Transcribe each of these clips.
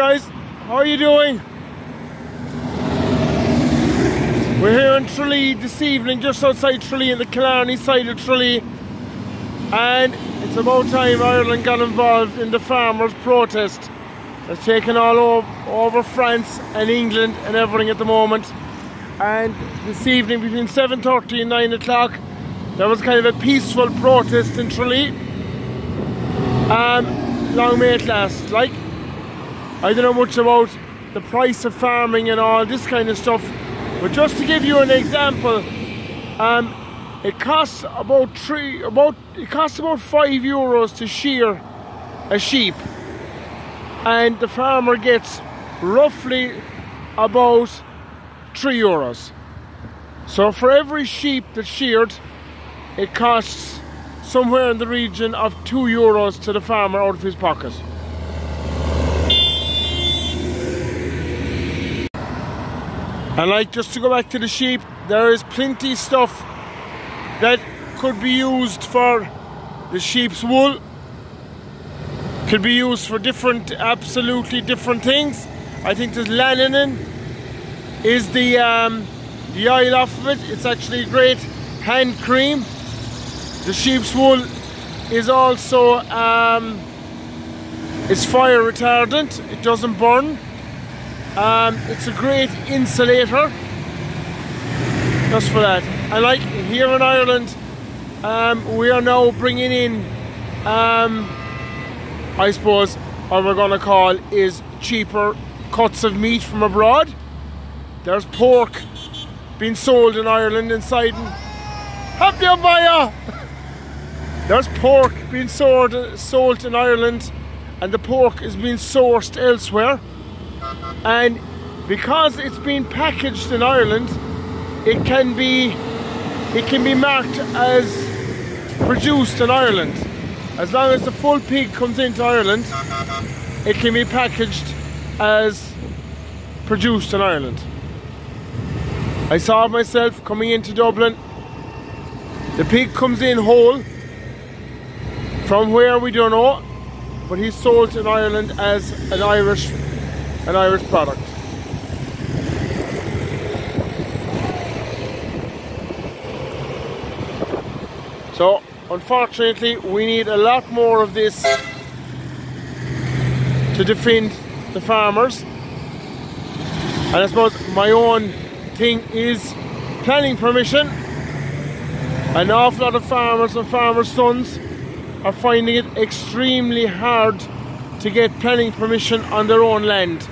Guys, how are you doing? We're here in Tralee this evening, just outside Tralee, in the Killarney side of Tralee, and it's about time Ireland got involved in the farmers' protest that's taken all over France and England and everything at the moment. And this evening between 7:30 and 9 o'clock there was kind of a peaceful protest in Tralee. Long may it last. Like, I don't know much about the price of farming and all this kind of stuff, but just to give you an example, it costs about €5 to shear a sheep, and the farmer gets roughly about €3. So for every sheep that's sheared, it costs somewhere in the region of €2 to the farmer out of his pocket. And like, just to go back to the sheep, there is plenty stuff that could be used for the sheep's wool. Could be used for absolutely different things. I think this lanolin is the oil off of it. It's actually a great hand cream. The sheep's wool is also it's fire retardant. It doesn't burn. It's a great insulator, just for that. And like, here in Ireland, we are now bringing in, I suppose, what we're going to call is cheaper cuts of meat from abroad. There's pork being sold in Ireland inside. Happy buyer! There's pork being sold in Ireland, and the pork is being sourced elsewhere. And because it's been packaged in Ireland, it can be marked as produced in Ireland. As long as the full pig comes into Ireland, it can be packaged as produced in Ireland. I saw it myself coming into Dublin. The pig comes in whole, from where we don't know, but he's sold in Ireland as an Irish product. So unfortunately we need a lot more of this to defend the farmers. And I suppose my own thing is planning permission. An awful lot of farmers and farmers' sons are finding it extremely hard to get planning permission on their own land,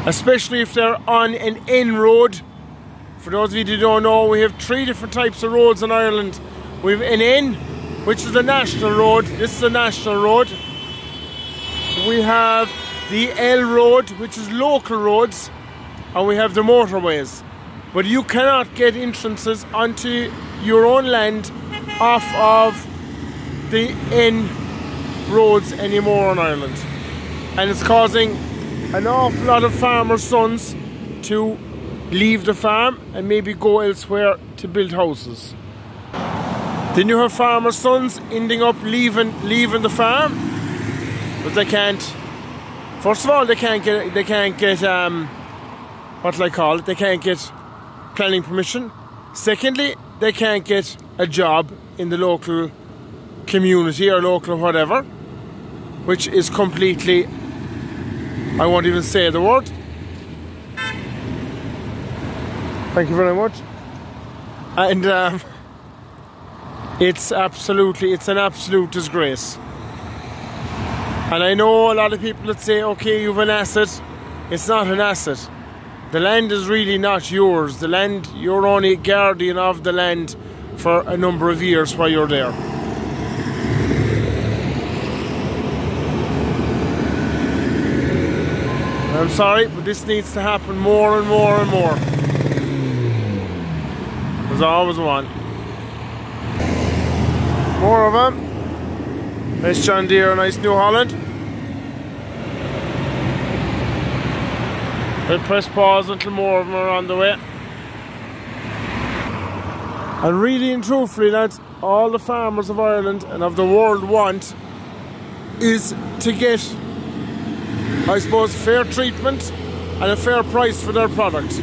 especially if they're on an N road. For those of you who don't know, we have 3 different types of roads in Ireland. We have an N, which is a national road. This is a national road. We have the L road, which is local roads, and we have the motorways. But you cannot get entrances onto your own land off of the N roads anymore in Ireland, and it's causing an awful lot of farmers' sons to leave the farm and maybe go elsewhere to build houses. Then you have farmers' sons ending up leaving the farm, but they can't. First of all, they can't get what do I call it? They can't get planning permission. Secondly, they can't get a job in the local community or local whatever, which is completely, I won't even say the word. Thank you very much. And it's an absolute disgrace. And I know a lot of people that say, okay, you've an asset. It's not an asset. The land is really not yours. The land, you're only a guardian of the land for a number of years while you're there. I'm sorry, but this needs to happen more and more and more. There's always one. More of them. Nice John Deere, nice New Holland. I'll press pause until more of them are on the way. And really and truthfully, lads, all the farmers of Ireland and of the world want is to get, I suppose, fair treatment and a fair price for their product.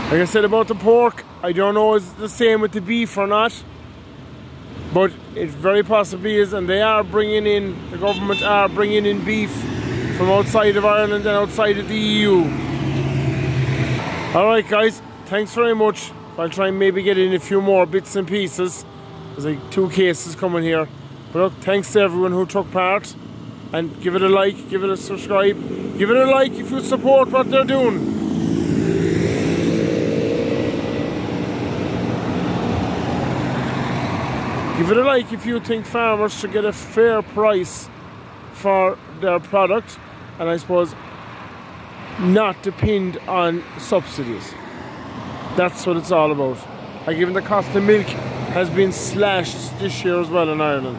Like I said about the pork, I don't know if it's the same with the beef or not, but it very possibly is, and they are bringing in, the government are bringing in beef from outside of Ireland and outside of the EU. Alright guys, thanks very much. I'll try and maybe get in a few more bits and pieces. There's like 2 cases coming here. But look, thanks to everyone who took part. And give it a like, give it a subscribe. Give it a like if you support what they're doing. Give it a like if you think farmers should get a fair price for their product, and I suppose not depend on subsidies. That's what it's all about. Like even the cost of milk has been slashed this year as well in Ireland.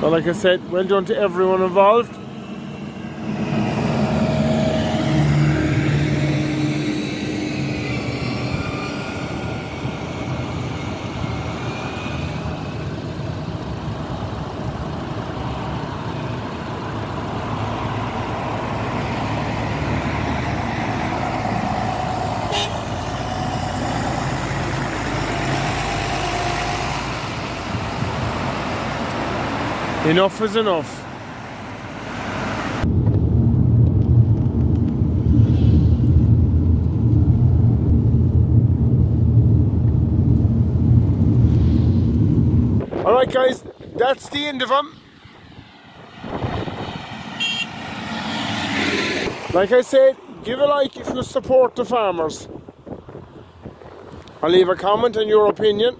But like I said, well done to everyone involved. Enough is enough. Alright guys, that's the end of them. Like I said, give a like if you support the farmers. I'll leave a comment on your opinion.